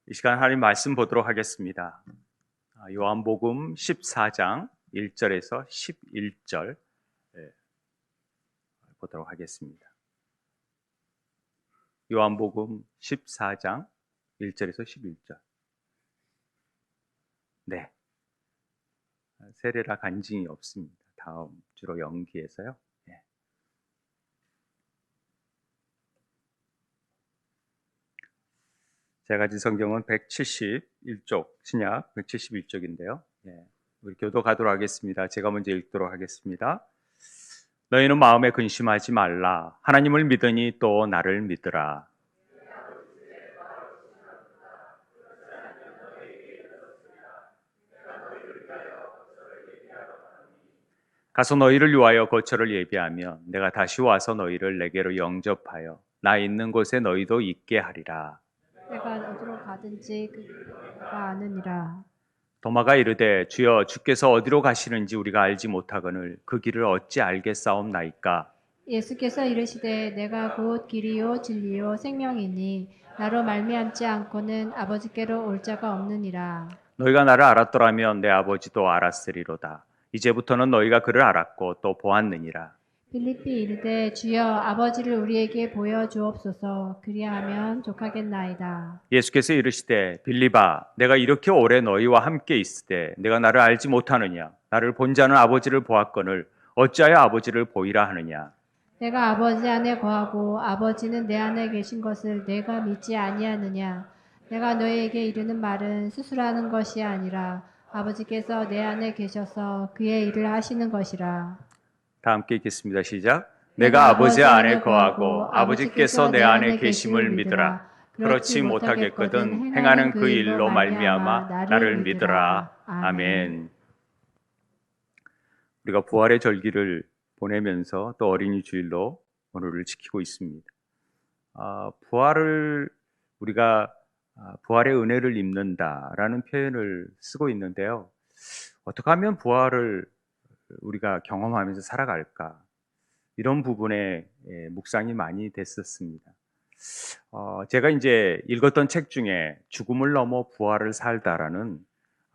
이 시간 하나님 말씀 보도록 하겠습니다. 요한복음 14장 1절에서 11절 보도록 하겠습니다. 요한복음 14장 1절에서 11절. 네, 세례라 간증이 없습니다. 다음 주로 연기해서요. 네. 제가 가진 성경은 171쪽, 신약 171쪽인데요. 우리 교도 가도록 하겠습니다. 제가 먼저 읽도록 하겠습니다. 너희는 마음에 근심하지 말라. 하나님을 믿으니 또 나를 믿으라. 가서 너희를 위하여 거처를 예비하면 내가 다시 와서 너희를 내게로 영접하여 나 있는 곳에 너희도 있게 하리라. 내가 어디로 가든지 그가 아느니라. 도마가 이르되 주여 주께서 어디로 가시는지 우리가 알지 못하거늘 그 길을 어찌 알겠사옵나이까. 예수께서 이르시되 내가 곧 길이요 진리요 생명이니 나로 말미암지 않고는 아버지께로 올 자가 없느니라. 너희가 나를 알았더라면 내 아버지도 알았으리로다. 이제부터는 너희가 그를 알았고 또 보았느니라. 빌립이 이르되 주여 아버지를 우리에게 보여 주옵소서. 그리하면 족하겠나이다. 예수께서 이르시되 빌립아 내가 이렇게 오래 너희와 함께 있으되 내가 나를 알지 못하느냐. 나를 본 자는 아버지를 보았거늘 어찌하여 아버지를 보이라 하느냐. 내가 아버지 안에 거하고 아버지는 내 안에 계신 것을 내가 믿지 아니하느냐. 내가 너희에게 이르는 말은 수술하는 것이 아니라 아버지께서 내 안에 계셔서 그의 일을 하시는 것이라. 다 함께 읽겠습니다. 시작. 내가 아버지 안에 거하고 아버지께서 내 안에 계심을 믿으라. 그렇지 못하겠거든 행하는 그 일로 말미암아 나를 믿으라. 아멘. 우리가 부활의 절기를 보내면서 또 어린이 주일로 오늘을 지키고 있습니다. 부활을 우리가 부활의 은혜를 입는다라는 표현을 쓰고 있는데요. 어떻게 하면 부활을 우리가 경험하면서 살아갈까? 이런 부분에 묵상이 많이 됐었습니다. 제가 이제 읽었던 책 중에 죽음을 넘어 부활을 살다라는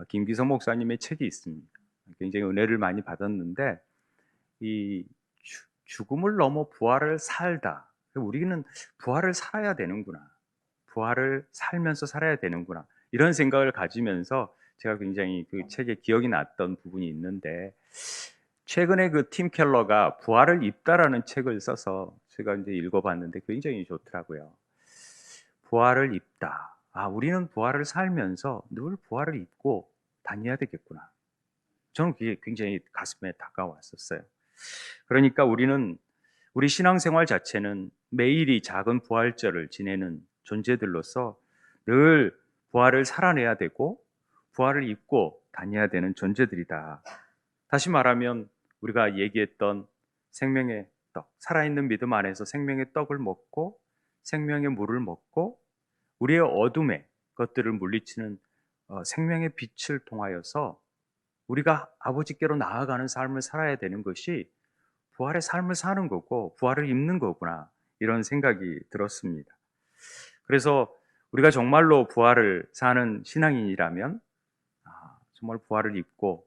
김기성 목사님의 책이 있습니다. 굉장히 은혜를 많이 받았는데 이 죽음을 넘어 부활을 살다. 우리는 부활을 살아야 되는구나. 부활을 살면서 살아야 되는구나. 이런 생각을 가지면서 제가 굉장히 그 책에 기억이 났던 부분이 있는데 최근에 그 팀 켈러가 부활을 입다라는 책을 써서 제가 이제 읽어봤는데 굉장히 좋더라고요. 부활을 입다. 우리는 부활을 살면서 늘 부활을 입고 다녀야 되겠구나. 저는 그게 굉장히 가슴에 다가왔었어요. 그러니까 우리 신앙생활 자체는 매일이 작은 부활절을 지내는 존재들로서 늘 부활을 살아내야 되고 부활을 입고 다녀야 되는 존재들이다. 다시 말하면 우리가 얘기했던 생명의 떡, 살아있는 믿음 안에서 생명의 떡을 먹고 생명의 물을 먹고 우리의 어둠의 것들을 물리치는 생명의 빛을 통하여서 우리가 아버지께로 나아가는 삶을 살아야 되는 것이 부활의 삶을 사는 거고 부활을 입는 거구나 이런 생각이 들었습니다. 그래서 우리가 정말로 부활을 사는 신앙인이라면 정말 부활을 입고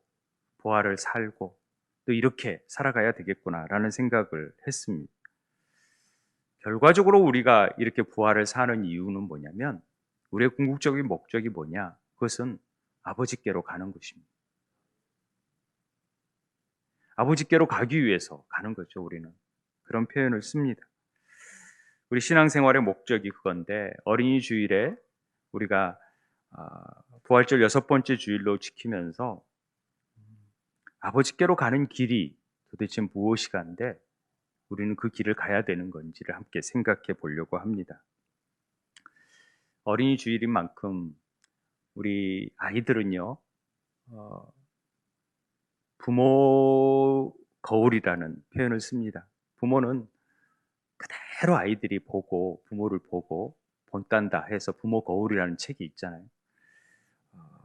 부활을 살고 또 이렇게 살아가야 되겠구나라는 생각을 했습니다. 결과적으로 우리가 이렇게 부활을 사는 이유는 뭐냐면 우리의 궁극적인 목적이 뭐냐? 그것은 아버지께로 가는 것입니다. 아버지께로 가기 위해서 가는 거죠, 우리는. 그런 표현을 씁니다. 우리 신앙생활의 목적이 그건데 어린이 주일에 우리가 부활절 6번째 주일로 지키면서 아버지께로 가는 길이 도대체 무엇이간데 우리는 그 길을 가야 되는 건지를 함께 생각해 보려고 합니다. 어린이 주일인 만큼 우리 아이들은요, 부모 거울이라는 표현을 씁니다. 부모는 그대로 아이들이 보고 부모를 보고 본딴다 해서 부모 거울이라는 책이 있잖아요.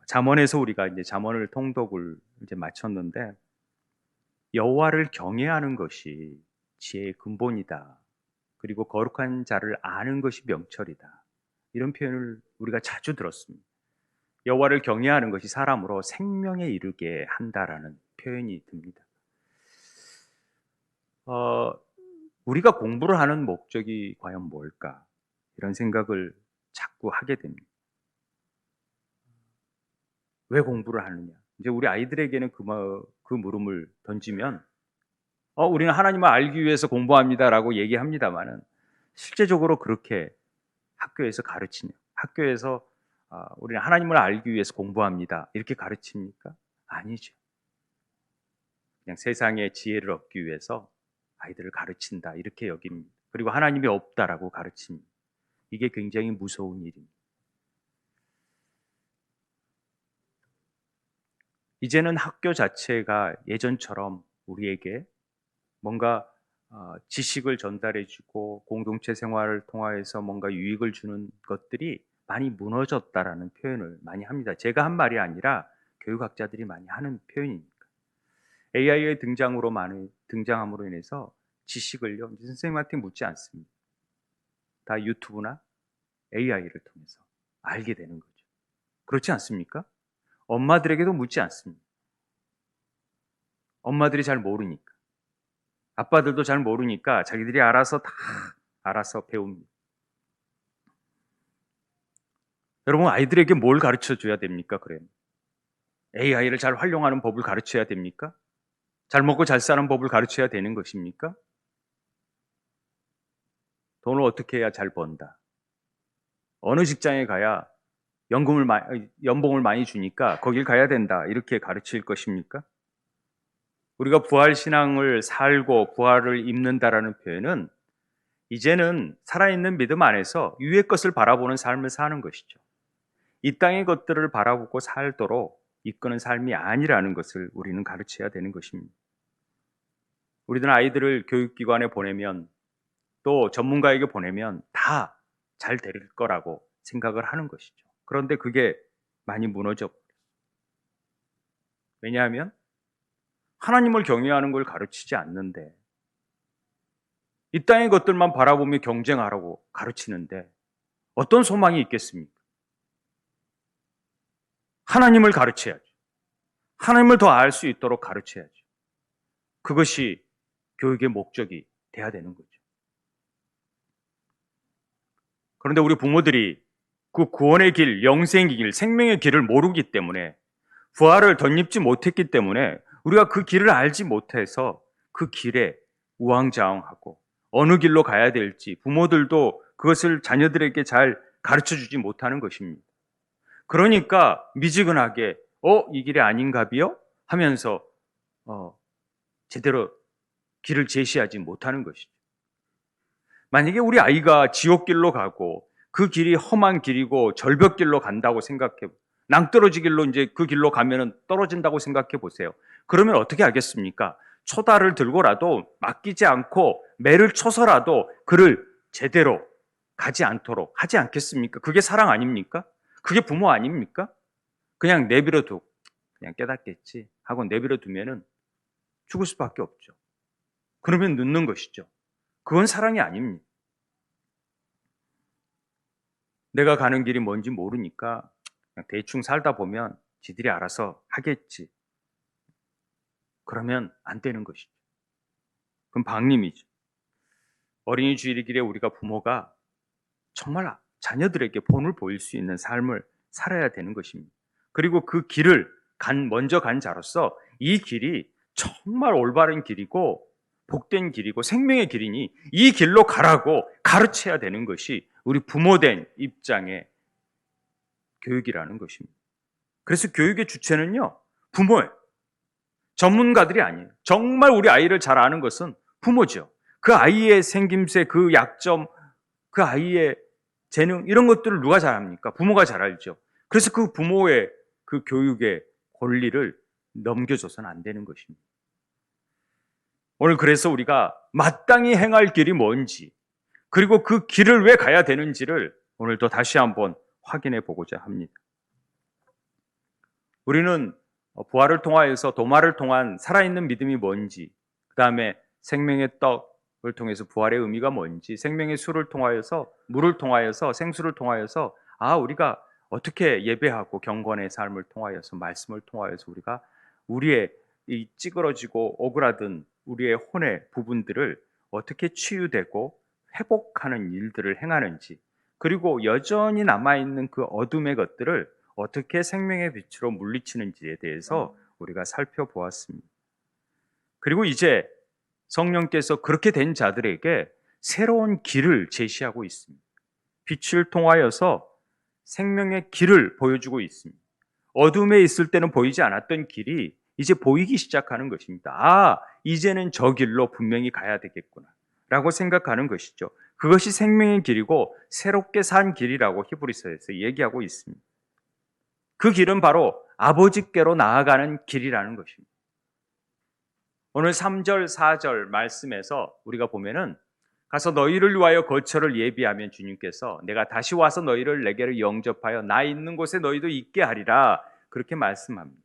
잠언에서 우리가 이제 잠언을 통독을 이제 마쳤는데 여호와를 경외하는 것이 지혜의 근본이다. 그리고 거룩한 자를 아는 것이 명철이다. 이런 표현을 우리가 자주 들었습니다. 여호와를 경외하는 것이 사람으로 생명에 이르게 한다라는 표현이 듭니다. 우리가 공부를 하는 목적이 과연 뭘까? 이런 생각을 자꾸 하게 됩니다. 왜 공부를 하느냐? 이제 우리 아이들에게는 그 물음을 던지면, 우리는 하나님을 알기 위해서 공부합니다라고 얘기합니다만은, 실제적으로 그렇게 학교에서 가르치냐? 학교에서 우리는 하나님을 알기 위해서 공부합니다. 이렇게 가르칩니까? 아니죠. 그냥 세상의 지혜를 얻기 위해서 아이들을 가르친다. 이렇게 여깁니다. 그리고 하나님이 없다라고 가르칩니다. 이게 굉장히 무서운 일입니다. 이제는 학교 자체가 예전처럼 우리에게 뭔가 지식을 전달해주고 공동체 생활을 통하여서 뭔가 유익을 주는 것들이 많이 무너졌다라는 표현을 많이 합니다. 제가 한 말이 아니라 교육학자들이 많이 하는 표현이니까. AI의 등장함으로 인해서 지식을요, 선생님한테 묻지 않습니다. 다 유튜브나 AI를 통해서 알게 되는 거죠. 그렇지 않습니까? 엄마들에게도 묻지 않습니다. 엄마들이 잘 모르니까. 아빠들도 잘 모르니까 자기들이 알아서 배웁니다. 여러분, 아이들에게 뭘 가르쳐 줘야 됩니까? 그래요. AI를 잘 활용하는 법을 가르쳐야 됩니까? 잘 먹고 잘 사는 법을 가르쳐야 되는 것입니까? 돈을 어떻게 해야 잘 번다? 어느 직장에 가야 연봉을 많이 주니까 거길 가야 된다. 이렇게 가르칠 것입니까? 우리가 부활신앙을 살고 부활을 입는다라는 표현은 이제는 살아있는 믿음 안에서 위의 것을 바라보는 삶을 사는 것이죠. 이 땅의 것들을 바라보고 살도록 이끄는 삶이 아니라는 것을 우리는 가르쳐야 되는 것입니다. 우리는 아이들을 교육기관에 보내면 또 전문가에게 보내면 다 잘 될 거라고 생각을 하는 것이죠. 그런데 그게 많이 무너져 버려요. 왜냐하면 하나님을 경외하는 걸 가르치지 않는데 이 땅의 것들만 바라보며 경쟁하라고 가르치는데 어떤 소망이 있겠습니까? 하나님을 가르쳐야죠. 하나님을 더 알 수 있도록 가르쳐야죠. 그것이 교육의 목적이 돼야 되는 거죠. 그런데 우리 부모들이 그 구원의 길, 영생의 길, 생명의 길을 모르기 때문에 부활을 덧입지 못했기 때문에 우리가 그 길을 알지 못해서 그 길에 우왕좌왕하고 어느 길로 가야 될지 부모들도 그것을 자녀들에게 잘 가르쳐 주지 못하는 것입니다. 그러니까 미지근하게 이 길이 아닌가비요? 하면서 제대로 길을 제시하지 못하는 것이죠. 만약에 우리 아이가 지옥길로 가고 그 길이 험한 길이고 절벽길로 간다고 생각해, 낭떠러지 길로 이제 그 길로 가면은 떨어진다고 생각해 보세요. 그러면 어떻게 하겠습니까? 초다를 들고라도 맡기지 않고 매를 쳐서라도 그를 제대로 가지 않도록 하지 않겠습니까? 그게 사랑 아닙니까? 그게 부모 아닙니까? 그냥 그냥 깨닫겠지 하고 내버려 두면은 죽을 수밖에 없죠. 그러면 늦는 것이죠. 그건 사랑이 아닙니다. 내가 가는 길이 뭔지 모르니까 그냥 대충 살다 보면 지들이 알아서 하겠지. 그러면 안 되는 것이죠. 그럼 방림이죠. 어린이 주일길에 우리가 부모가 정말 자녀들에게 본을 보일 수 있는 삶을 살아야 되는 것입니다. 그리고 그 길을 먼저 간 자로서 이 길이 정말 올바른 길이고 복된 길이고 생명의 길이니 이 길로 가라고 가르쳐야 되는 것이 우리 부모된 입장의 교육이라는 것입니다. 그래서 교육의 주체는요, 부모예요. 전문가들이 아니에요. 정말 우리 아이를 잘 아는 것은 부모죠. 그 아이의 생김새, 그 약점, 그 아이의 재능, 이런 것들을 누가 잘 압니까? 부모가 잘 알죠. 그래서 그 부모의 그 교육의 권리를 넘겨줘서는 안 되는 것입니다. 오늘 그래서 우리가 마땅히 행할 길이 뭔지, 그리고 그 길을 왜 가야 되는지를 오늘도 다시 한번 확인해 보고자 합니다. 우리는 부활을 통하여서 도마를 통한 살아있는 믿음이 뭔지, 그 다음에 생명의 떡을 통해서 부활의 의미가 뭔지, 생명의 물을 통하여서 생수를 통하여서 우리가 어떻게 예배하고 경건의 삶을 통하여서 말씀을 통하여서 우리가 우리의 이 찌그러지고 오그라든 우리의 혼의 부분들을 어떻게 치유되고 회복하는 일들을 행하는지, 그리고 여전히 남아있는 그 어둠의 것들을 어떻게 생명의 빛으로 물리치는지에 대해서 우리가 살펴보았습니다. 그리고 이제 성령께서 그렇게 된 자들에게 새로운 길을 제시하고 있습니다. 빛을 통하여서 생명의 길을 보여주고 있습니다. 어둠에 있을 때는 보이지 않았던 길이 이제 보이기 시작하는 것입니다. 이제는 저 길로 분명히 가야 되겠구나 라고 생각하는 것이죠. 그것이 생명의 길이고 새롭게 산 길이라고 히브리서에서 얘기하고 있습니다. 그 길은 바로 아버지께로 나아가는 길이라는 것입니다. 오늘 3절, 4절 말씀에서 우리가 보면은 가서 너희를 위하여 거처를 예비하면 주님께서 내가 다시 와서 너희를 내게로 영접하여 나 있는 곳에 너희도 있게 하리라 그렇게 말씀합니다.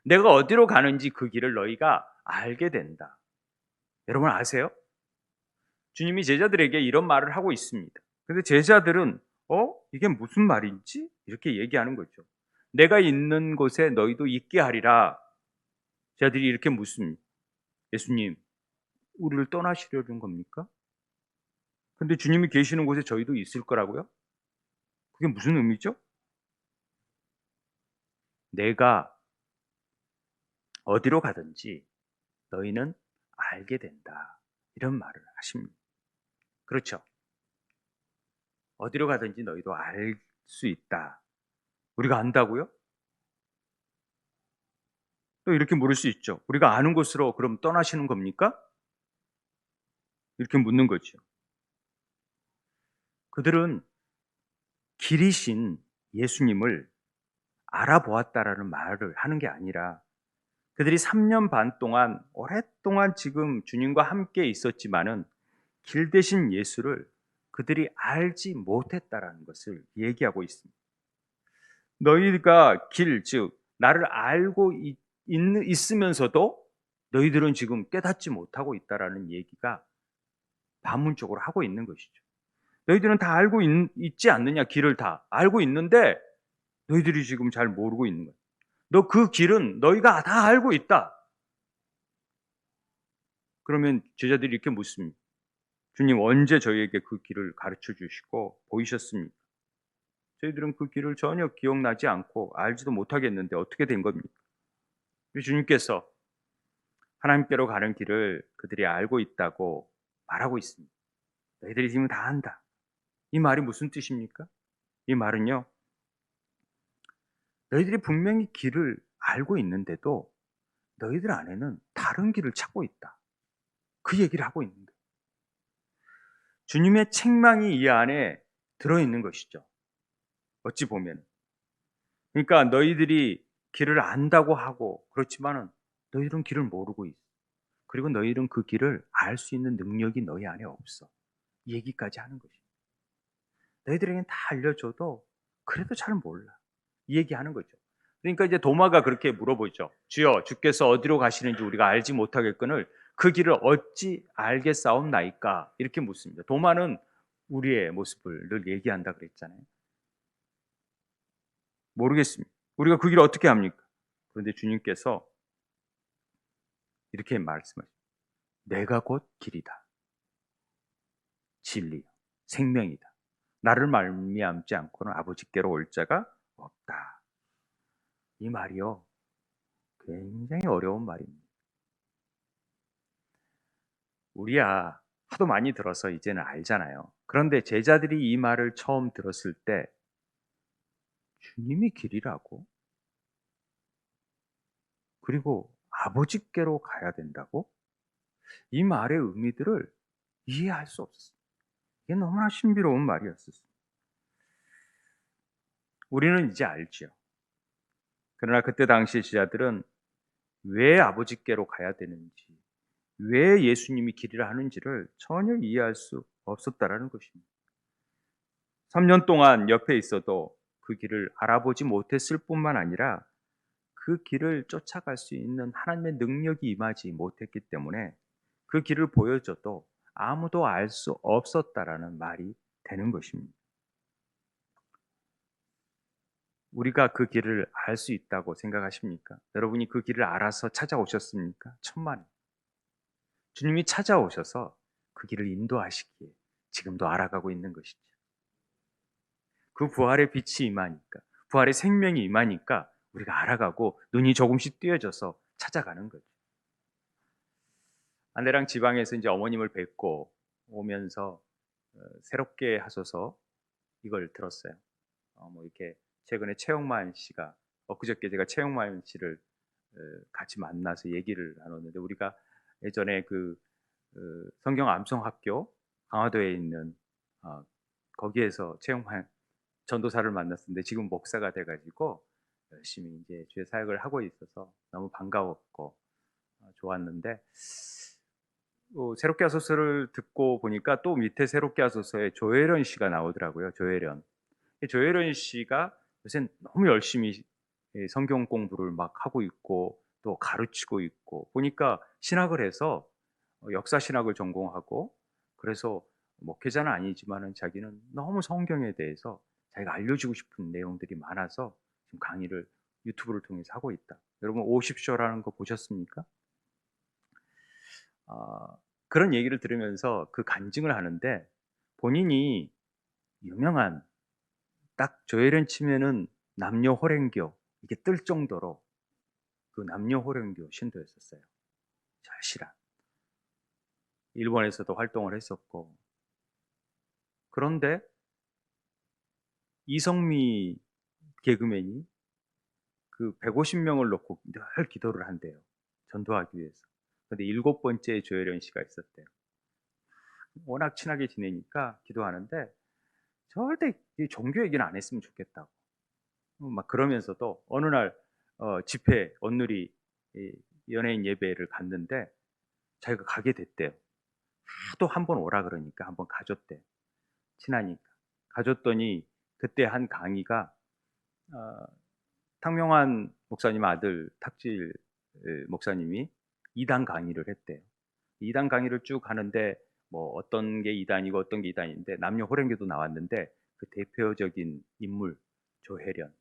내가 어디로 가는지 그 길을 너희가 알게 된다. 여러분 아세요? 주님이 제자들에게 이런 말을 하고 있습니다. 근데 제자들은 이게 무슨 말인지 이렇게 얘기하는 거죠. 내가 있는 곳에 너희도 있게 하리라. 제자들이 이렇게 묻습니다. 예수님, 우리를 떠나시려는 겁니까? 근데 주님이 계시는 곳에 저희도 있을 거라고요? 그게 무슨 의미죠? 내가 어디로 가든지 너희는 알게 된다. 이런 말을 하십니다. 그렇죠? 어디로 가든지 너희도 알 수 있다. 우리가 안다고요? 또 이렇게 물을 수 있죠. 우리가 아는 곳으로 그럼 떠나시는 겁니까? 이렇게 묻는 거죠. 그들은 길이신 예수님을 알아보았다라는 말을 하는 게 아니라 그들이 3년 반 동안 오랫동안 지금 주님과 함께 있었지만은 길 대신 예수를 그들이 알지 못했다라는 것을 얘기하고 있습니다. 너희가 길, 즉 나를 알고 있으면서도 너희들은 지금 깨닫지 못하고 있다라는 얘기가 반문적으로 하고 있는 것이죠. 너희들은 다 알고 있지 않느냐? 길을 다 알고 있는데 너희들이 지금 잘 모르고 있는 거야. 너 그 길은 너희가 다 알고 있다. 그러면 제자들이 이렇게 묻습니다. 주님 언제 저희에게 그 길을 가르쳐 주시고 보이셨습니까? 저희들은 그 길을 전혀 기억나지 않고 알지도 못하겠는데 어떻게 된 겁니까? 주님께서 하나님께로 가는 길을 그들이 알고 있다고 말하고 있습니다. 너희들이 지금 다 안다. 이 말이 무슨 뜻입니까? 이 말은요, 너희들이 분명히 길을 알고 있는데도 너희들 안에는 다른 길을 찾고 있다. 그 얘기를 하고 있는 거예요. 주님의 책망이 이 안에 들어있는 것이죠. 어찌 보면. 그러니까 너희들이 길을 안다고 하고 그렇지만은 너희들은 길을 모르고 있어. 그리고 너희들은 그 길을 알 수 있는 능력이 너희 안에 없어. 이 얘기까지 하는 것이죠. 너희들에게는 다 알려줘도 그래도 잘 몰라. 이 얘기하는 거죠. 그러니까 이제 도마가 그렇게 물어보죠. 주여, 주께서 어디로 가시는지 우리가 알지 못하겠거늘 그 길을 어찌 알겠사옵나이까? 이렇게 묻습니다. 도마는 우리의 모습을 늘 얘기한다 그랬잖아요. 모르겠습니다. 우리가 그 길을 어떻게 합니까? 그런데 주님께서 이렇게 말씀하십니다. 내가 곧 길이다. 진리, 생명이다. 나를 말미암지 않고는 아버지께로 올 자가 없다. 이 말이요. 굉장히 어려운 말입니다. 우리야 하도 많이 들어서 이제는 알잖아요. 그런데 제자들이 이 말을 처음 들었을 때 주님이 길이라고? 그리고 아버지께로 가야 된다고? 이 말의 의미들을 이해할 수 없었어요. 이게 너무나 신비로운 말이었었어요. 우리는 이제 알죠. 그러나 그때 당시 제자들은 왜 아버지께로 가야 되는지, 왜 예수님이 길이라 하는지를 전혀 이해할 수 없었다라는 것입니다. 3년 동안 옆에 있어도 그 길을 알아보지 못했을 뿐만 아니라 그 길을 쫓아갈 수 있는 하나님의 능력이 임하지 못했기 때문에 그 길을 보여줘도 아무도 알 수 없었다라는 말이 되는 것입니다. 우리가 그 길을 알 수 있다고 생각하십니까? 여러분이 그 길을 알아서 찾아오셨습니까? 천만에. 주님이 찾아오셔서 그 길을 인도하시기에 지금도 알아가고 있는 것이죠. 그 부활의 빛이 임하니까, 부활의 생명이 임하니까 우리가 알아가고 눈이 조금씩 띄어져서 찾아가는 거죠. 아내랑 지방에서 이제 어머님을 뵙고 오면서 새롭게 하소서 이걸 들었어요. 뭐 이렇게 최근에 최영만 씨가 엊그저께 제가 최영만 씨를 같이 만나서 얘기를 나눴는데 우리가 예전에 그 성경 암송학교 강화도에 있는 거기에서 최영만 전도사를 만났었는데 지금 목사가 돼가지고 열심히 이제 주의 사역을 하고 있어서 너무 반가웠고 좋았는데 새롭게 하소서를 듣고 보니까 또 밑에 새롭게 하소서에 조혜련 씨가 나오더라고요. 조혜련 씨가 요새 너무 열심히 성경 공부를 막 하고 있고 또 가르치고 있고 보니까 신학을 해서 역사 신학을 전공하고 그래서 목회자는 아니지만은 자기는 너무 성경에 대해서 자기가 알려주고 싶은 내용들이 많아서 지금 강의를 유튜브를 통해서 하고 있다. 여러분 50쇼라는 거 보셨습니까? 그런 얘기를 들으면서 그 간증을 하는데 본인이 유명한 딱 조혜련 치면은 남녀 호랭교 이게 뜰 정도로 그 남녀 호랭교 신도였었어요. 절실한. 일본에서도 활동을 했었고 그런데 이성미 개그맨이 그 150명을 놓고 늘 기도를 한대요. 전도하기 위해서. 근데 7번째 조혜련 씨가 있었대요. 워낙 친하게 지내니까 기도하는데 절대 이 종교 얘기는 안 했으면 좋겠다고. 막 그러면서도 어느 날 집회 온누리 연예인 예배를 갔는데 자기가 가게 됐대요. 하도 한 번 오라 그러니까 한번 가줬대. 친하니까. 가줬더니 그때 한 강의가 어, 탕명환 목사님 아들 탁질 목사님이 2단 강의를 했대요. 2단 강의를 쭉 하는데 뭐 어떤 게 2단이고 어떤 게 2단인데 남녀 호랭교도 나왔는데 그 대표적인 인물 조혜련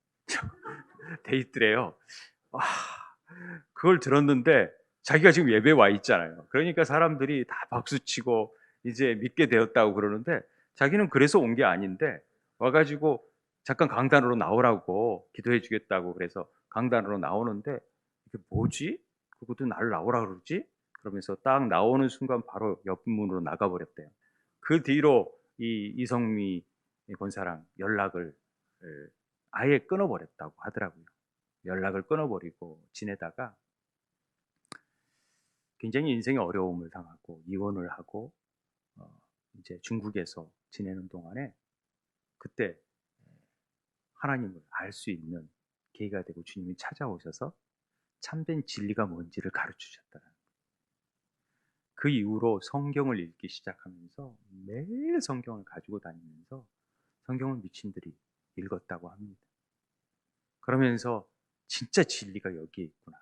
돼 있더래요. 와, 그걸 들었는데 자기가 지금 예배에 와 있잖아요. 그러니까 사람들이 다 박수치고 이제 믿게 되었다고 그러는데 자기는 그래서 온 게 아닌데 와가지고 잠깐 강단으로 나오라고 기도해 주겠다고 그래서 강단으로 나오는데 이게 뭐지? 그것도 나를 나오라 그러지? 그러면서 딱 나오는 순간 바로 옆문으로 나가버렸대요. 그 뒤로 이 이성미 권사랑 연락을 아예 끊어버렸다고 하더라고요. 연락을 끊어버리고 지내다가 굉장히 인생의 어려움을 당하고 이혼을 하고 이제 중국에서 지내는 동안에 그때 하나님을 알 수 있는 계기가 되고 주님이 찾아오셔서 참된 진리가 뭔지를 가르치셨다는 거예요. 그 이후로 성경을 읽기 시작하면서 매일 성경을 가지고 다니면서 성경을 미친들이 읽었다고 합니다. 그러면서 진짜 진리가 여기에 있구나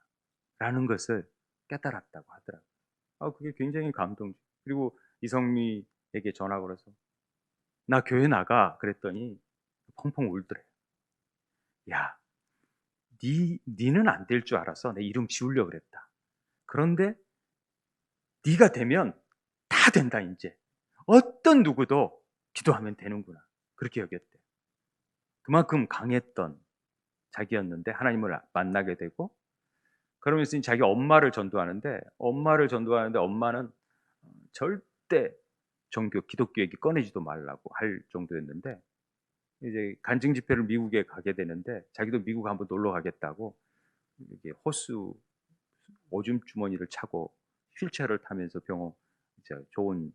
라는 것을 깨달았다고 하더라고요. 그게 굉장히 감동적. 그리고 이성미에게 전화 걸어서 나 교회 나가 그랬더니 펑펑 울더래. 야, 니는 안 될 줄 알아서 내 이름 지우려고 그랬다. 그런데 네가 되면 다 된다 이제. 어떤 누구도 기도하면 되는구나. 그렇게 여겼대. 그만큼 강했던 자기였는데 하나님을 만나게 되고 그러면서 자기 엄마를 전도하는데 엄마는 절대 종교 기독교 얘기 꺼내지도 말라고 할 정도였는데 이제 간증 집회를 미국에 가게 되는데 자기도 미국 한번 놀러 가겠다고 이게 호수 오줌 주머니를 차고 휠체어를 타면서 병원 이제 좋은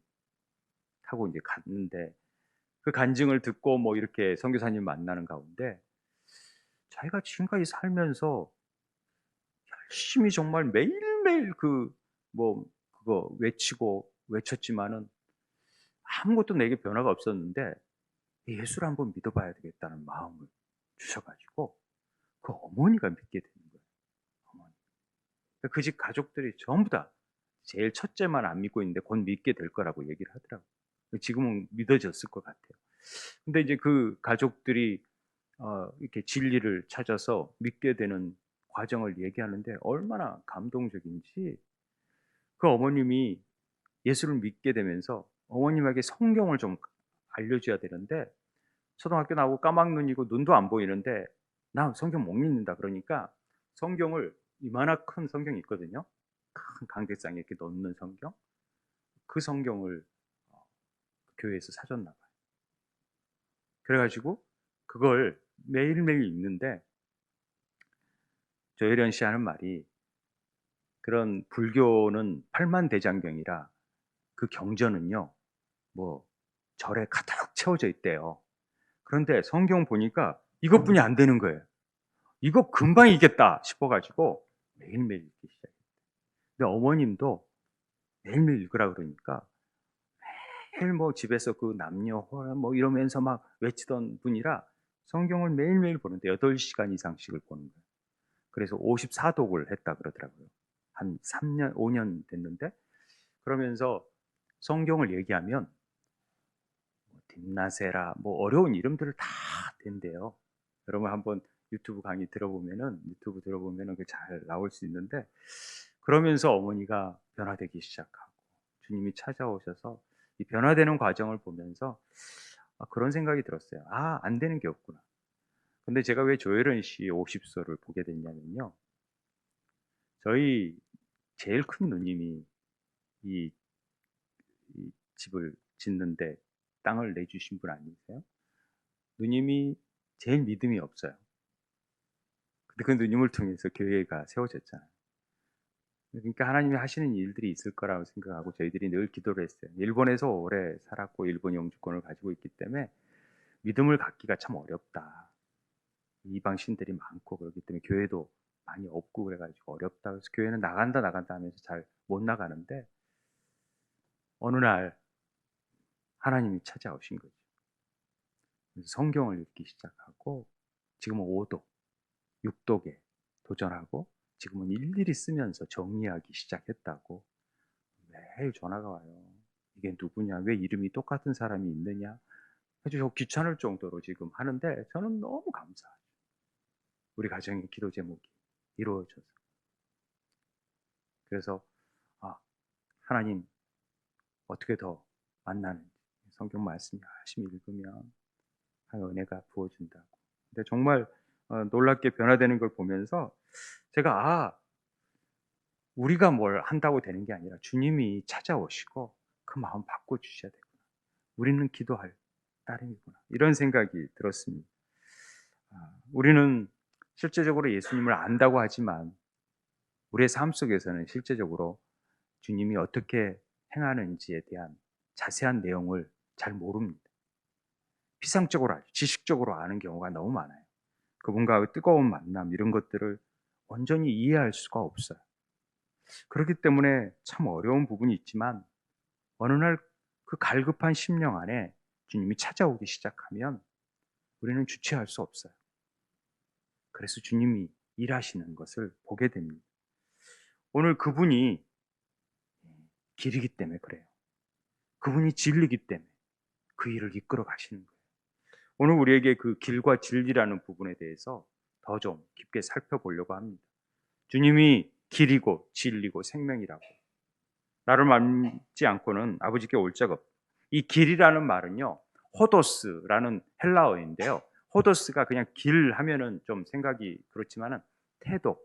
타고 이제 갔는데 그 간증을 듣고 뭐 이렇게 선교사님 만나는 가운데 자기가 지금까지 살면서 열심히 정말 매일매일 뭐 그거 외치고 외쳤지만은 아무것도 내게 변화가 없었는데 예수를 한번 믿어봐야 되겠다는 마음을 주셔가지고 그 어머니가 믿게 되는 거예요. 어머니. 그 집 가족들이 전부 다 제일 첫째만 안 믿고 있는데 곧 믿게 될 거라고 얘기를 하더라고요. 지금은 믿어졌을 것 같아요. 근데 이제 그 가족들이 이렇게 진리를 찾아서 믿게 되는 과정을 얘기하는데 얼마나 감동적인지. 그 어머님이 예수를 믿게 되면서 어머님에게 성경을 좀 알려줘야 되는데, 초등학교 나오고 까막눈이고 눈도 안 보이는데 나 성경 못 믿는다 그러니까 성경을, 이마나 큰 성경이 있거든요. 큰 강대상에 이렇게 넣는 성경, 그 성경을 어, 교회에서 사줬나 봐요. 그래가지고 그걸 매일매일 읽는데, 조혜련 씨 하는 말이, 그런 불교는 팔만대장경이라 그 경전은요, 뭐 절에 가득 채워져 있대요. 그런데 성경 보니까 이것뿐이 안 되는 거예요. 이거 금방 읽겠다 싶어가지고 매일매일 읽기 시작해요. 근데 어머님도 매일매일 읽으라 그러니까 매일 뭐 집에서 그 남녀 호라 뭐 이러면서 막 외치던 분이라 성경을 매일매일 보는데 8시간 이상씩을 보는 거예요. 그래서 54독을 했다 그러더라고요. 한 3년, 5년 됐는데, 그러면서 성경을 얘기하면 딥나세라 뭐 어려운 이름들을 다 댄대요. 여러분 한번 유튜브 들어보면은 그 잘 나올 수 있는데, 그러면서 어머니가 변화되기 시작하고 주님이 찾아오셔서 이 변화되는 과정을 보면서 그런 생각이 들었어요. 안 되는 게 없구나. 근데 제가 왜 조혜련 씨 50소를 보게 됐냐면요. 저희 제일 큰 누님이 이, 이 집을 짓는데 땅을 내주신 분 아니세요? 누님이 제일 믿음이 없어요. 근데 그 누님을 통해서 교회가 세워졌잖아요. 그러니까 하나님이 하시는 일들이 있을 거라고 생각하고 저희들이 늘 기도를 했어요. 일본에서 오래 살았고 일본 영주권을 가지고 있기 때문에 믿음을 갖기가 참 어렵다. 이방 신들이 많고 그렇기 때문에 교회도 많이 없고 그래가지고 어렵다. 그래서 교회는 나간다 하면서 잘 못 나가는데, 어느 날 하나님이 찾아오신 거죠. 그래서 성경을 읽기 시작하고 지금은 5독, 6독에 도전하고 지금은 일일이 쓰면서 정리하기 시작했다고 매일 전화가 와요. 이게 누구냐? 왜 이름이 똑같은 사람이 있느냐? 아주 저 귀찮을 정도로 지금 하는데 저는 너무 감사해요. 우리 가정의 기도 제목이 이루어져서. 그래서 하나님 어떻게 더 만나는지 성경 말씀 열심히 읽으면 하나님 은혜가 부어준다고. 근데 정말 놀랍게 변화되는 걸 보면서 제가 우리가 뭘 한다고 되는 게 아니라 주님이 찾아오시고 그 마음 바꿔주셔야 되구나. 우리는 기도할 따름이구나. 이런 생각이 들었습니다. 우리는 실제적으로 예수님을 안다고 하지만 우리의 삶 속에서는 실제적으로 주님이 어떻게 행하는지에 대한 자세한 내용을 잘 모릅니다. 피상적으로 알죠. 지식적으로 아는 경우가 너무 많아요. 그분과의 뜨거운 만남 이런 것들을 온전히 이해할 수가 없어요. 그렇기 때문에 참 어려운 부분이 있지만 어느 날 그 갈급한 심령 안에 주님이 찾아오기 시작하면 우리는 주체할 수 없어요. 그래서 주님이 일하시는 것을 보게 됩니다. 오늘 그분이 길이기 때문에 그래요. 그분이 진리기 때문에 그 일을 이끌어 가시는 거예요. 오늘 우리에게 그 길과 진리라는 부분에 대해서 더 좀 깊게 살펴보려고 합니다. 주님이 길이고 진리고 생명이라고 나를 믿지 않고는 아버지께 올 자가 없다. 이 길이라는 말은요, 호도스라는 헬라어인데요. 호도스가 그냥 길 하면은 좀 생각이 그렇지만은 태도,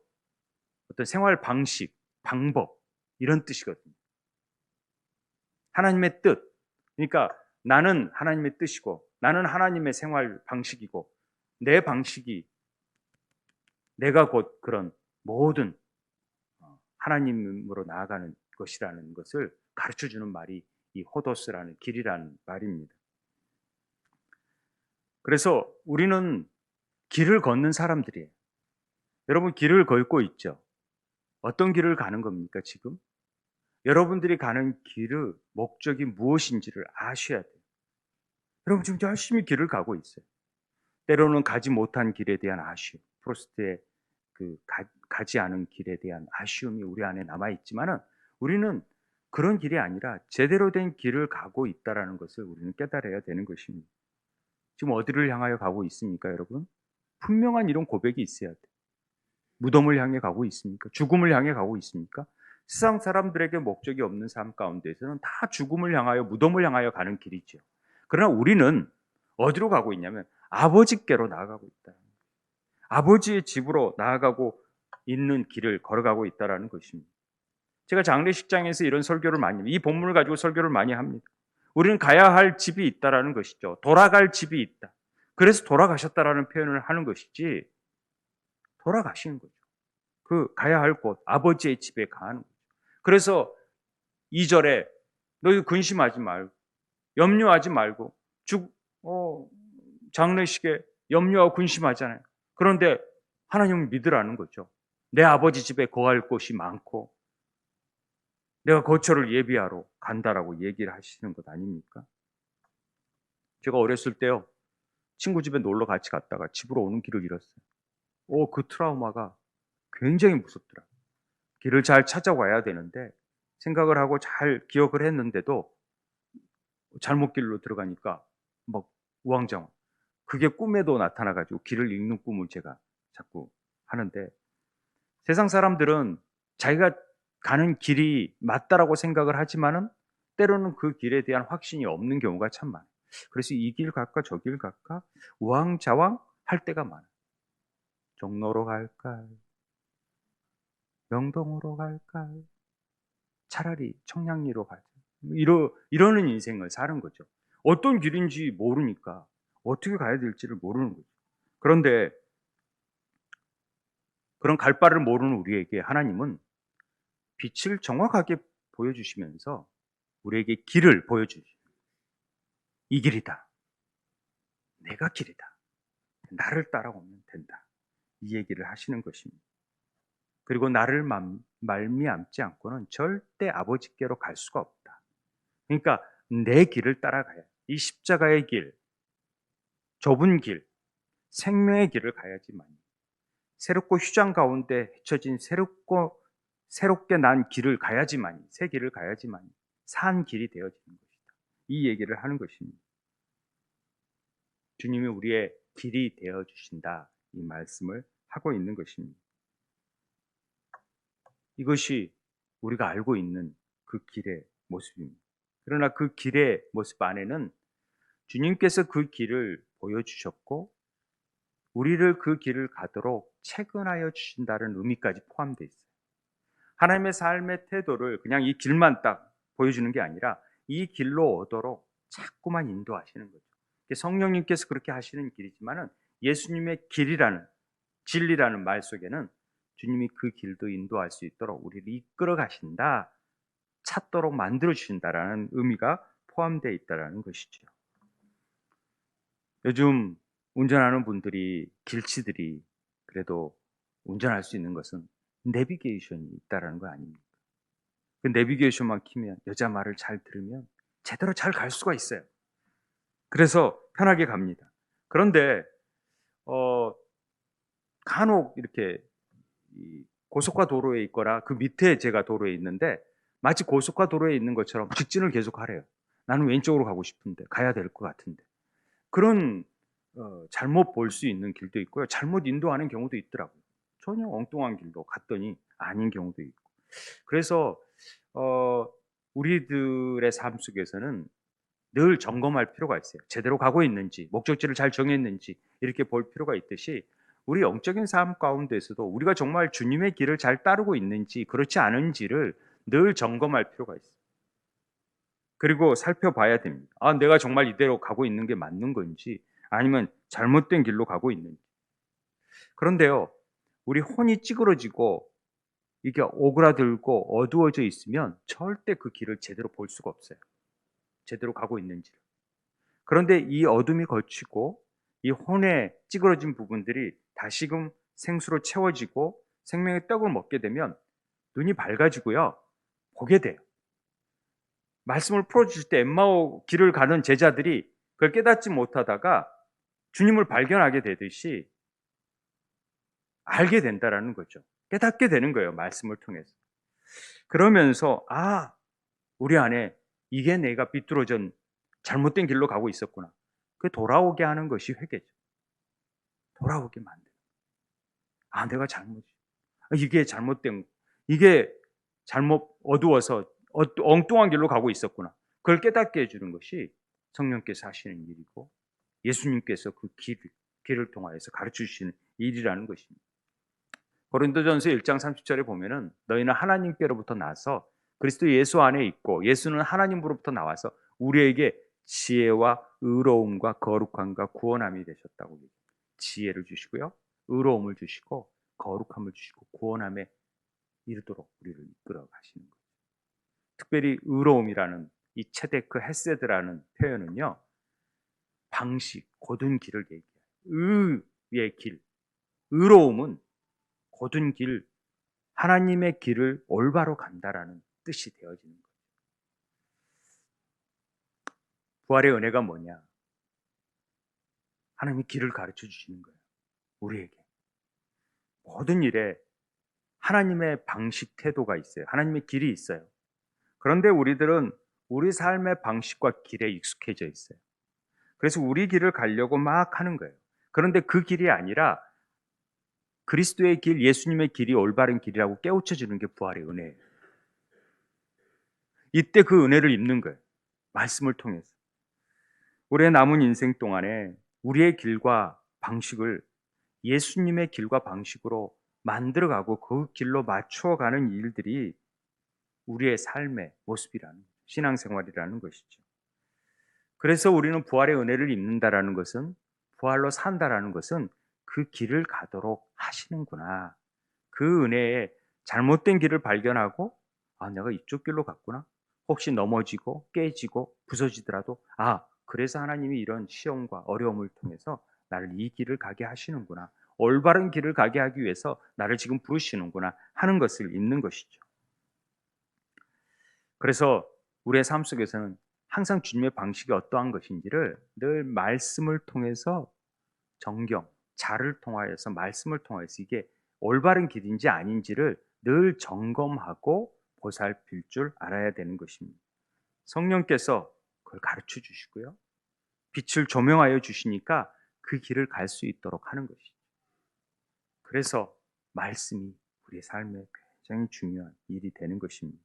어떤 생활 방식, 방법 이런 뜻이거든요. 하나님의 뜻. 그러니까 나는 하나님의 뜻이고 나는 하나님의 생활 방식이고 내 방식이 내가 곧 그런 모든 하나님으로 나아가는 것이라는 것을 가르쳐주는 말이 이 호도스라는 길이라는 말입니다. 그래서 우리는 길을 걷는 사람들이에요. 여러분 길을 걷고 있죠. 어떤 길을 가는 겁니까 지금? 여러분들이 가는 길의 목적이 무엇인지를 아셔야 돼요. 여러분 지금 열심히 길을 가고 있어요. 때로는 가지 못한 길에 대한 아쉬움, 프로스트의 가지 않은 길에 대한 아쉬움이 우리 안에 남아 있지만은 우리는 그런 길이 아니라 제대로 된 길을 가고 있다라는 것을 우리는 깨달아야 되는 것입니다. 지금 어디를 향하여 가고 있습니까, 여러분? 분명한 이런 고백이 있어야 돼. 무덤을 향해 가고 있습니까? 죽음을 향해 가고 있습니까? 세상 사람들에게 목적이 없는 삶 가운데서는 다 죽음을 향하여 무덤을 향하여 가는 길이죠. 그러나 우리는 어디로 가고 있냐면 아버지께로 나아가고 있다. 아버지의 집으로 나아가고 있는 길을 걸어가고 있다는 것입니다. 제가 장례식장에서 이런 설교를 많이 합니다. 이 본문을 가지고 설교를 많이 합니다. 우리는 가야 할 집이 있다라는 것이죠. 돌아갈 집이 있다. 그래서 돌아가셨다라는 표현을 하는 것이지 돌아가시는 거죠. 그 가야 할 곳, 아버지의 집에 가는 거죠. 그래서 2절에 너희 근심하지 말고 염려하지 말고 장례식에 염려하고 근심하잖아요. 그런데 하나님을 믿으라는 거죠. 내 아버지 집에 거할 곳이 많고 내가 거처를 예비하러 간다라고 얘기를 하시는 것 아닙니까? 제가 어렸을 때요, 친구 집에 놀러 같이 갔다가 집으로 오는 길을 잃었어요. 그 트라우마가 굉장히 무섭더라고요. 길을 잘 찾아와야 되는데 생각을 하고 잘 기억을 했는데도 잘못 길로 들어가니까 막 우왕좌왕. 그게 꿈에도 나타나가지고 길을 잃는 꿈을 제가 자꾸 하는데, 세상 사람들은 자기가 가는 길이 맞다라고 생각을 하지만은 때로는 그 길에 대한 확신이 없는 경우가 참 많아요. 그래서 이 길 갈까 저 길 갈까 우왕좌왕 할 때가 많아요. 종로로 갈까 명동으로 갈까 차라리 청량리로 가자. 이러는 인생을 사는 거죠. 어떤 길인지 모르니까 어떻게 가야 될지를 모르는 거죠. 그런데 그런 갈 바를 모르는 우리에게 하나님은 빛을 정확하게 보여주시면서 우리에게 길을 보여주시죠. 이 길이다. 내가 길이다. 나를 따라오면 된다. 이 얘기를 하시는 것입니다. 그리고 나를 말미암지 않고는 절대 아버지께로 갈 수가 없다. 그러니까 내 길을 따라가야 이 십자가의 길, 좁은 길, 생명의 길을 가야지만 새롭고 휴장 가운데 헤쳐진 새롭게 난 길을 가야지만 새 길을 가야지만 산 길이 되어지는 것이다. 이 얘기를 하는 것입니다. 주님이 우리의 길이 되어 주신다. 이 말씀을 하고 있는 것입니다. 이것이 우리가 알고 있는 그 길의 모습입니다. 그러나 그 길의 모습 안에는 주님께서 그 길을 보여주셨고 우리를 그 길을 가도록 채근하여 주신다는 의미까지 포함되어 있어요. 하나님의 삶의 태도를 그냥 이 길만 딱 보여주는 게 아니라 이 길로 오도록 자꾸만 인도하시는 거죠. 성령님께서 그렇게 하시는 길이지만은 예수님의 길이라는 진리라는 말 속에는 주님이 그 길도 인도할 수 있도록 우리를 이끌어 가신다, 찾도록 만들어 주신다라는 의미가 포함되어 있다라는 것이죠. 요즘 운전하는 분들이 길치들이 그래도 운전할 수 있는 것은 내비게이션이 있다라는 거 아닙니까? 그 내비게이션만 키면 여자 말을 잘 들으면 제대로 잘 갈 수가 있어요. 그래서 편하게 갑니다. 그런데 간혹 이렇게 고속화 도로에 있거나 그 밑에 제가 도로에 있는데 마치 고속화 도로에 있는 것처럼 직진을 계속 하래요. 나는 왼쪽으로 가고 싶은데 가야 될 것 같은데 그런 잘못 볼 수 있는 길도 있고요. 잘못 인도하는 경우도 있더라고요. 전혀 엉뚱한 길로 갔더니 아닌 경우도 있고. 그래서 우리들의 삶 속에서는 늘 점검할 필요가 있어요. 제대로 가고 있는지, 목적지를 잘 정했는지 이렇게 볼 필요가 있듯이 우리 영적인 삶 가운데서도 우리가 정말 주님의 길을 잘 따르고 있는지 그렇지 않은지를 늘 점검할 필요가 있어요. 그리고 살펴봐야 됩니다. 내가 정말 이대로 가고 있는 게 맞는 건지 아니면 잘못된 길로 가고 있는지. 그런데요, 우리 혼이 찌그러지고 이게 오그라들고 어두워져 있으면 절대 그 길을 제대로 볼 수가 없어요. 제대로 가고 있는지를. 그런데 이 어둠이 거치고 이 혼에 찌그러진 부분들이 다시금 생수로 채워지고 생명의 떡을 먹게 되면 눈이 밝아지고요. 보게 돼요. 말씀을 풀어주실 때 엠마오 길을 가는 제자들이 그걸 깨닫지 못하다가 주님을 발견하게 되듯이 알게 된다라는 거죠. 깨닫게 되는 거예요. 말씀을 통해서. 그러면서 우리 안에 이게 내가 비뚤어진 잘못된 길로 가고 있었구나. 그 돌아오게 하는 것이 회개죠. 돌아오게 만드는. 내가 이게 잘못된, 이게 잘못 어두워서 엉뚱한 길로 가고 있었구나. 그걸 깨닫게 해주는 것이 성령께서 하시는 일이고 예수님께서 그 길을 통하여서 가르쳐 주시는 일이라는 것입니다. 고린도전서 1장 30절에 보면은 너희는 하나님께로부터 나서 그리스도 예수 안에 있고 예수는 하나님으로부터 나와서 우리에게 지혜와 의로움과 거룩함과 구원함이 되셨다고 얘기해요. 지혜를 주시고요, 의로움을 주시고 거룩함을 주시고 구원함에 이르도록 우리를 이끌어 가시는 거예요. 특별히 의로움이라는 이 체데크 헤세드라는 표현은요, 방식, 고든 길을 얘기해요. 의의 길, 의로움은 고든 길, 하나님의 길을 올바로 간다라는 뜻이 되어지는 거예요. 부활의 은혜가 뭐냐? 하나님이 길을 가르쳐 주시는 거예요. 우리에게. 모든 일에 하나님의 방식, 태도가 있어요. 하나님의 길이 있어요. 그런데 우리들은 우리 삶의 방식과 길에 익숙해져 있어요. 그래서 우리 길을 가려고 막 하는 거예요. 그런데 그 길이 아니라 그리스도의 길, 예수님의 길이 올바른 길이라고 깨우쳐 주는 게 부활의 은혜예요. 이때 그 은혜를 입는 거예요. 말씀을 통해서. 우리의 남은 인생 동안에 우리의 길과 방식을 예수님의 길과 방식으로 만들어가고 그 길로 맞추어가는 일들이 우리의 삶의 모습이라는, 신앙생활이라는 것이죠. 그래서 우리는 부활의 은혜를 입는다라는 것은, 부활로 산다라는 것은 그 길을 가도록 하시는구나. 그 은혜에 잘못된 길을 발견하고 내가 이쪽 길로 갔구나. 혹시 넘어지고 깨지고 부서지더라도 그래서 하나님이 이런 시험과 어려움을 통해서 나를 이 길을 가게 하시는구나. 올바른 길을 가게 하기 위해서 나를 지금 부르시는구나 하는 것을 입는 것이죠. 그래서 우리의 삶 속에서는 항상 주님의 방식이 어떠한 것인지를 늘 말씀을 통해서 정경, 자를 통하여서 말씀을 통해서 이게 올바른 길인지 아닌지를 늘 점검하고 보살필 줄 알아야 되는 것입니다. 성령께서 그걸 가르쳐 주시고요. 빛을 조명하여 주시니까 그 길을 갈 수 있도록 하는 것이죠. 그래서 말씀이 우리의 삶에 굉장히 중요한 일이 되는 것입니다.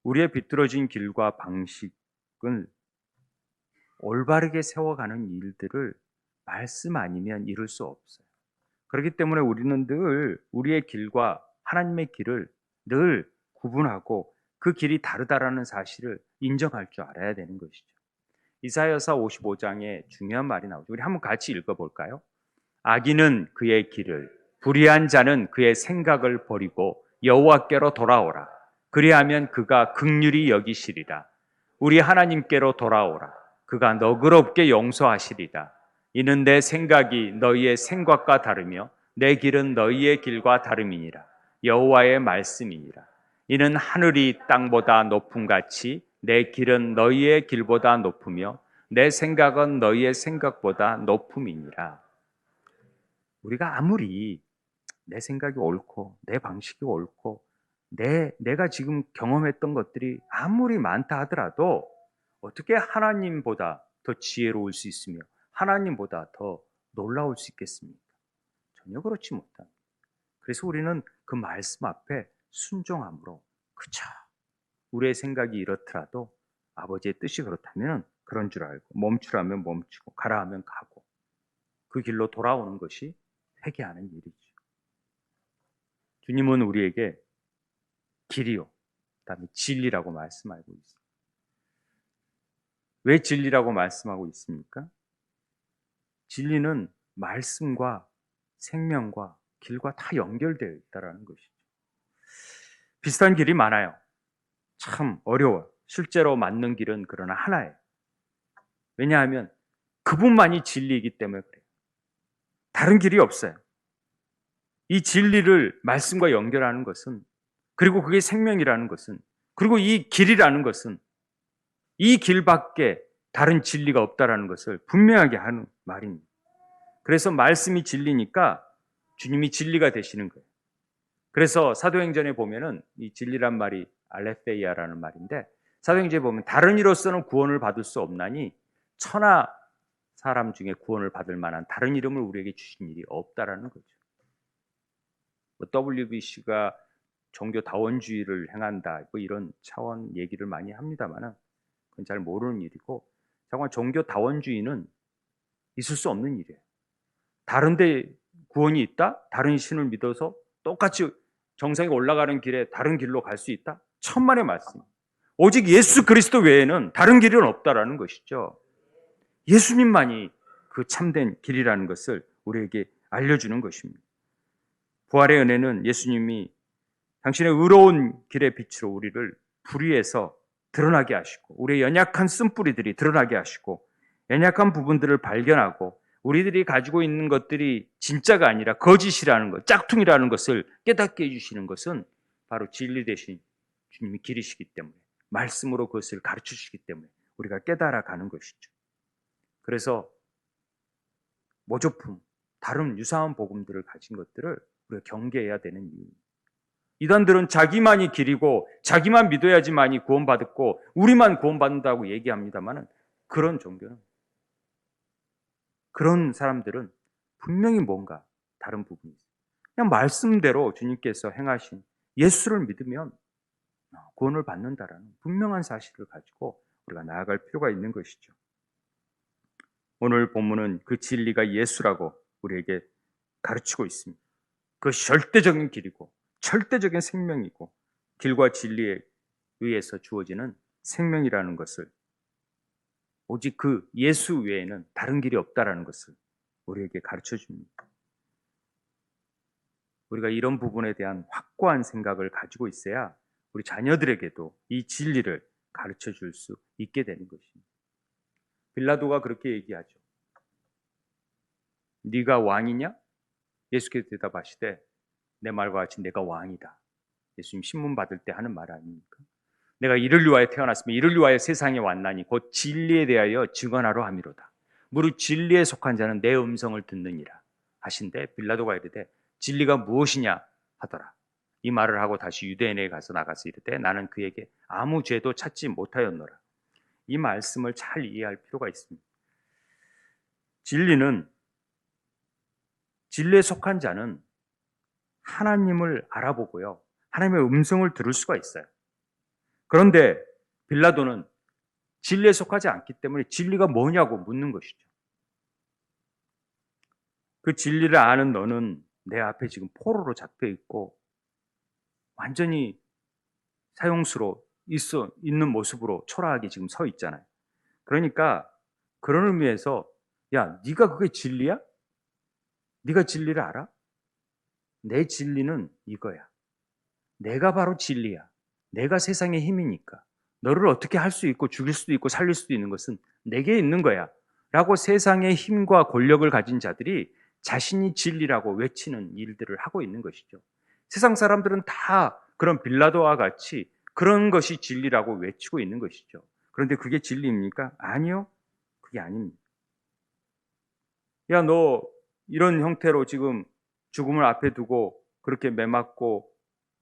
우리의 비뚤어진 길과 방식을 올바르게 세워가는 일들을 말씀 아니면 이룰 수 없어요. 그렇기 때문에 우리는 늘 우리의 길과 하나님의 길을 늘 구분하고 그 길이 다르다라는 사실을 인정할 줄 알아야 되는 것이죠. 이사야서 55장에 중요한 말이 나오죠. 우리 한번 같이 읽어볼까요? 악인은 그의 길을, 불의한 자는 그의 생각을 버리고 여호와께로 돌아오라. 그리하면 그가 긍휼히 여기시리라. 우리 하나님께로 돌아오라. 그가 너그럽게 용서하시리라. 이는 내 생각이 너희의 생각과 다르며 내 길은 너희의 길과 다름이니라. 여호와의 말씀이니라. 이는 하늘이 땅보다 높음같이 내 길은 너희의 길보다 높으며 내 생각은 너희의 생각보다 높음이니라. 우리가 아무리 내 생각이 옳고 내 방식이 옳고 내가 지금 경험했던 것들이 아무리 많다 하더라도 어떻게 하나님보다 더 지혜로울 수 있으며 하나님보다 더 놀라울 수 있겠습니까? 전혀 그렇지 못합니다. 그래서 우리는 그 말씀 앞에 순종함으로, 그쵸, 우리의 생각이 이렇더라도 아버지의 뜻이 그렇다면 그런 줄 알고, 멈추라면 멈추고 가라 하면 가고, 그 길로 돌아오는 것이 회개하는 일이죠. 주님은 우리에게 길이요, 그다음에 진리라고 말씀하고 있습니다. 왜 진리라고 말씀하고 있습니까? 진리는 말씀과 생명과 길과 다 연결되어 있다는 것이죠. 비슷한 길이 많아요. 참 어려워. 실제로 맞는 길은 그러나 하나예요. 왜냐하면 그분만이 진리이기 때문에 그래요. 다른 길이 없어요. 이 진리를 말씀과 연결하는 것은, 그리고 그게 생명이라는 것은, 그리고 이 길이라는 것은 이 길밖에 다른 진리가 없다라는 것을 분명하게 하는 말입니다. 그래서 말씀이 진리니까 주님이 진리가 되시는 거예요. 그래서 사도행전에 보면은 이 진리란 말이 알레the이아라는 말인데, 사도행전에 보면 다른 이로서는 구원을 받을 수 없나니 천하 사람 중에 구원을 받을 만한 다른 이름을 우리에게 주신 일이 없다라는 거죠. WBC가 종교 다원주의를 행한다, 이런 차원 얘기를 많이 합니다만은 그건 잘 모르는 일이고, 정말 종교 다원주의는 있을 수 없는 일이에요. 다른데 구원이 있다? 다른 신을 믿어서 똑같이 정상에 올라가는 길에 다른 길로 갈 수 있다? 천만의 말씀. 오직 예수 그리스도 외에는 다른 길은 없다라는 것이죠. 예수님만이 그 참된 길이라는 것을 우리에게 알려주는 것입니다. 부활의 은혜는 예수님이 당신의 의로운 길의 빛으로 우리를 불의에서 드러나게 하시고, 우리의 연약한 쓴뿌리들이 드러나게 하시고, 연약한 부분들을 발견하고, 우리들이 가지고 있는 것들이 진짜가 아니라 거짓이라는 것, 짝퉁이라는 것을 깨닫게 해주시는 것은 바로 진리 대신 주님이 길이시기 때문에, 말씀으로 그것을 가르쳐 주시기 때문에 우리가 깨달아가는 것이죠. 그래서 모조품, 다른 유사한 복음들을 가진 것들을 우리가 경계해야 되는 이유입니다. 이단들은 자기만이 길이고 자기만 믿어야지만이 구원받았고 우리만 구원받는다고 얘기합니다만, 그런 종교는, 그런 사람들은 분명히 뭔가 다른 부분이 있어요. 그냥 말씀대로 주님께서 행하신 예수를 믿으면 구원을 받는다라는 분명한 사실을 가지고 우리가 나아갈 필요가 있는 것이죠. 오늘 본문은 그 진리가 예수라고 우리에게 가르치고 있습니다. 그것이 절대적인 길이고 절대적인 생명이고 길과 진리에 의해서 주어지는 생명이라는 것을, 오직 그 예수 외에는 다른 길이 없다라는 것을 우리에게 가르쳐 줍니다. 우리가 이런 부분에 대한 확고한 생각을 가지고 있어야 우리 자녀들에게도 이 진리를 가르쳐 줄 수 있게 되는 것입니다. 빌라도가 그렇게 얘기하죠. 네가 왕이냐? 예수께서 대답하시되 내 말과 같이 내가 왕이다. 예수님 신문 받을 때 하는 말 아닙니까? 내가 이를 위하여 태어났으며 이를 위하여 세상에 왔나니 곧 진리에 대하여 증언하러 함이로다. 무릇 진리에 속한 자는 내 음성을 듣느니라 하신데, 빌라도가 이르되 진리가 무엇이냐 하더라. 이 말을 하고 다시 유대인에게 나가서 이르되 나는 그에게 아무 죄도 찾지 못하였노라. 이 말씀을 잘 이해할 필요가 있습니다. 진리에 속한 자는 하나님을 알아보고요, 하나님의 음성을 들을 수가 있어요. 그런데 빌라도는 진리에 속하지 않기 때문에 진리가 뭐냐고 묻는 것이죠. 그 진리를 아는 너는 내 앞에 지금 포로로 잡혀 있고 완전히 사형수로 있는 모습으로 초라하게 지금 서 있잖아요. 그러니까 그런 의미에서, 야, 네가 그게 진리야? 네가 진리를 알아? 내 진리는 이거야. 내가 바로 진리야. 내가 세상의 힘이니까 너를 어떻게 할 수 있고 죽일 수도 있고 살릴 수도 있는 것은 내게 있는 거야 라고 세상의 힘과 권력을 가진 자들이 자신이 진리라고 외치는 일들을 하고 있는 것이죠. 세상 사람들은 다 그런 빌라도와 같이 그런 것이 진리라고 외치고 있는 것이죠. 그런데 그게 진리입니까? 아니요, 그게 아닙니다. 야, 너 이런 형태로 지금 죽음을 앞에 두고 그렇게 매맞고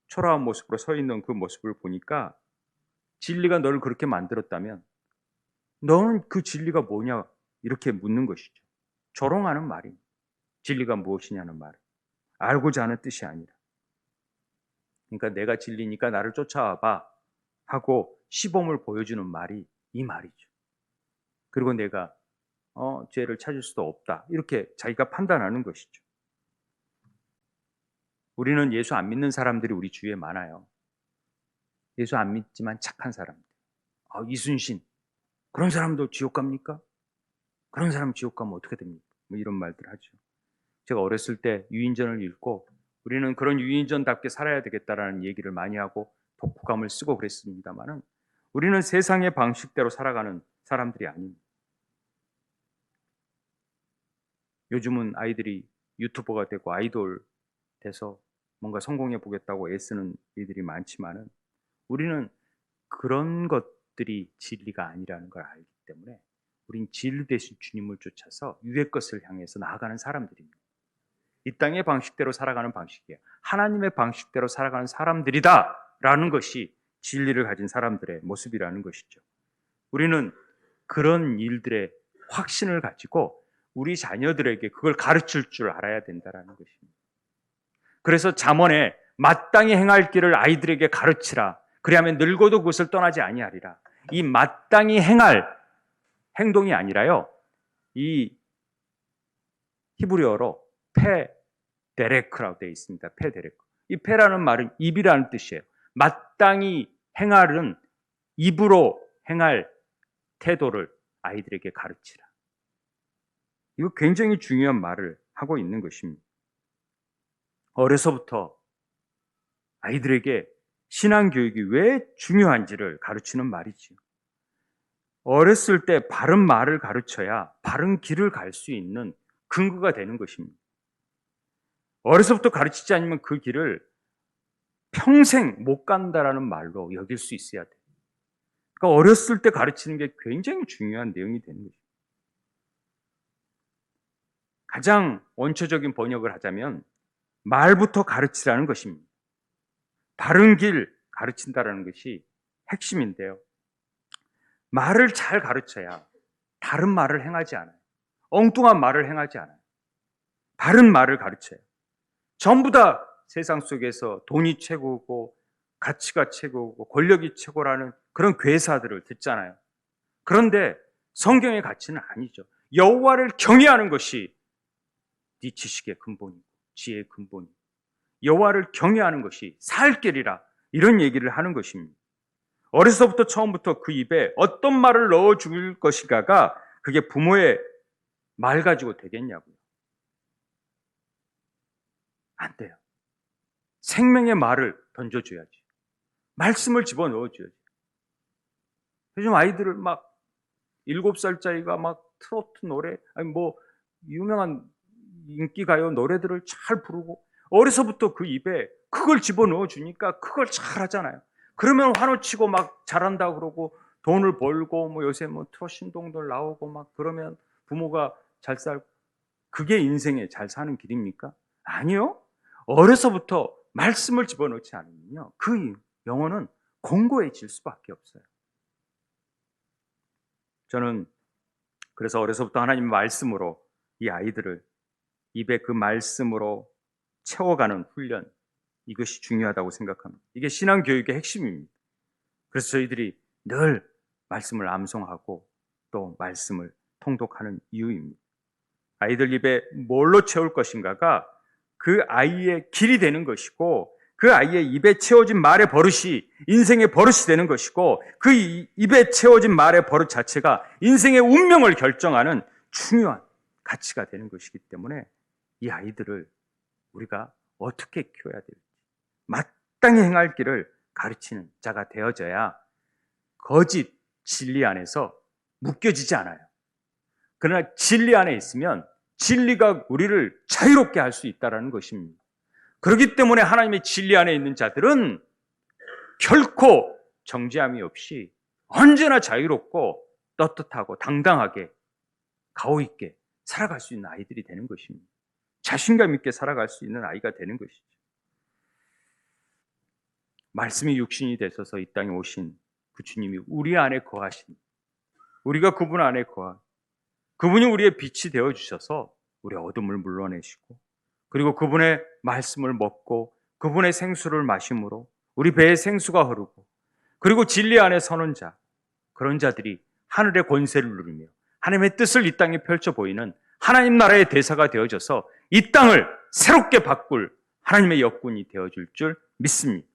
초라한 모습으로 서 있는 그 모습을 보니까 진리가 너를 그렇게 만들었다면 너는 그 진리가 뭐냐 이렇게 묻는 것이죠. 조롱하는 말입니다. 진리가 무엇이냐는 말은 알고자 하는 뜻이 아니라, 그러니까 내가 진리니까 나를 쫓아와봐 하고 시범을 보여주는 말이 이 말이죠. 그리고 내가 죄를 찾을 수도 없다 이렇게 자기가 판단하는 것이죠. 우리는 예수 안 믿는 사람들이 우리 주위에 많아요. 예수 안 믿지만 착한 사람들. 이순신, 그런 사람도 지옥 갑니까? 그런 사람 지옥 가면 어떻게 됩니까? 뭐 이런 말들 하죠. 제가 어렸을 때 유인전을 읽고 우리는 그런 유인전답게 살아야 되겠다라는 얘기를 많이 하고 독후감을 쓰고 그랬습니다만은, 우리는 세상의 방식대로 살아가는 사람들이 아닙니다. 요즘은 아이들이 유튜버가 되고 아이돌 돼서 뭔가 성공해 보겠다고 애쓰는 이들이 많지만은, 우리는 그런 것들이 진리가 아니라는 걸 알기 때문에 우린 진리 대신 주님을 쫓아서 유의 것을 향해서 나아가는 사람들입니다. 이 땅의 방식대로 살아가는 방식이에요. 하나님의 방식대로 살아가는 사람들이다라는 것이 진리를 가진 사람들의 모습이라는 것이죠. 우리는 그런 일들에 확신을 가지고 우리 자녀들에게 그걸 가르칠 줄 알아야 된다는 것입니다. 그래서 잠언에 마땅히 행할 길을 아이들에게 가르치라. 그리하면 늙어도 그것을 떠나지 아니하리라. 이 마땅히 행할 행동이 아니라요, 이 히브리어로 페데레크라고 되어 있습니다. 페데레크. 이 페라는 말은 입이라는 뜻이에요. 마땅히 행할은 입으로 행할 태도를 아이들에게 가르치라. 이거 굉장히 중요한 말을 하고 있는 것입니다. 어려서부터 아이들에게 신앙교육이 왜 중요한지를 가르치는 말이지요. 어렸을 때 바른 말을 가르쳐야 바른 길을 갈 수 있는 근거가 되는 것입니다. 어려서부터 가르치지 않으면 그 길을 평생 못 간다라는 말로 여길 수 있어야 돼요. 그러니까 어렸을 때 가르치는 게 굉장히 중요한 내용이 되는 거죠. 가장 원초적인 번역을 하자면 말부터 가르치라는 것입니다. 바른 길 가르친다라는 것이 핵심인데요. 말을 잘 가르쳐야 다른 말을 행하지 않아요. 엉뚱한 말을 행하지 않아요. 바른 말을 가르쳐요. 전부 다 세상 속에서 돈이 최고고 가치가 최고고 권력이 최고라는 그런 괴사들을 듣잖아요. 그런데 성경의 가치는 아니죠. 여호와를 경외하는 것이 네 지식의 근본이고 지혜의 근본이고 여호와를 경외하는 것이 살 길이라, 이런 얘기를 하는 것입니다. 어려서부터 처음부터 그 입에 어떤 말을 넣어줄 것인가가 그게 부모의 말 가지고 되겠냐고요. 안 돼요. 생명의 말을 던져줘야지. 말씀을 집어넣어줘야지. 요즘 아이들을 막 7살짜리가 막 트로트 노래, 아니 뭐 유명한 인기가요 노래들을 잘 부르고 어려서부터 그 입에 그걸 집어넣어 주니까 그걸 잘 하잖아요. 그러면 환호치고 막 잘한다 그러고 돈을 벌고 뭐 요새 뭐 트롯 신동들 나오고 막 그러면 부모가 잘 살고, 그게 인생에 잘 사는 길입니까? 아니요. 어려서부터 말씀을 집어넣지 않으면요, 그 영혼은 공고해질 수밖에 없어요. 저는 그래서 어려서부터 하나님의 말씀으로 이 아이들을 입에 그 말씀으로 채워가는 훈련, 이것이 중요하다고 생각합니다. 이게 신앙교육의 핵심입니다. 그래서 저희들이 늘 말씀을 암송하고 또 말씀을 통독하는 이유입니다. 아이들 입에 뭘로 채울 것인가가 그 아이의 길이 되는 것이고, 그 아이의 입에 채워진 말의 버릇이 인생의 버릇이 되는 것이고, 그 입에 채워진 말의 버릇 자체가 인생의 운명을 결정하는 중요한 가치가 되는 것이기 때문에 이 아이들을 우리가 어떻게 키워야 될지, 마땅히 행할 길을 가르치는 자가 되어져야 거짓 진리 안에서 묶여지지 않아요. 그러나 진리 안에 있으면 진리가 우리를 자유롭게 할 수 있다는 것입니다. 그렇기 때문에 하나님의 진리 안에 있는 자들은 결코 정죄함이 없이 언제나 자유롭고 떳떳하고 당당하게 가오 있게 살아갈 수 있는 아이들이 되는 것입니다. 자신감 있게 살아갈 수 있는 아이가 되는 것이죠. 말씀이 육신이 되셔서 이 땅에 오신 그 주님이 우리 안에 거하신, 우리가 그분 안에 그분이 우리의 빛이 되어주셔서 우리의 어둠을 물러내시고, 그리고 그분의 말씀을 먹고 그분의 생수를 마심으로 우리 배에 생수가 흐르고, 그리고 진리 안에 서는 자, 그런 자들이 하늘의 권세를 누리며 하나님의 뜻을 이 땅에 펼쳐 보이는 하나님 나라의 대사가 되어져서 이 땅을 새롭게 바꿀 하나님의 역군이 되어줄 줄 믿습니다.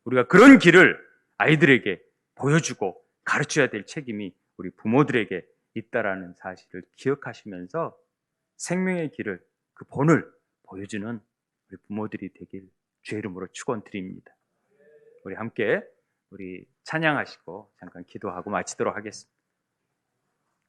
우리가 그런 길을 아이들에게 보여주고 가르쳐야 될 책임이 우리 부모들에게 있다라는 사실을 기억하시면서 생명의 길을, 그 본을 보여주는 우리 부모들이 되길 주의 이름으로 축원드립니다. 우리 함께 우리 찬양하시고 잠깐 기도하고 마치도록 하겠습니다.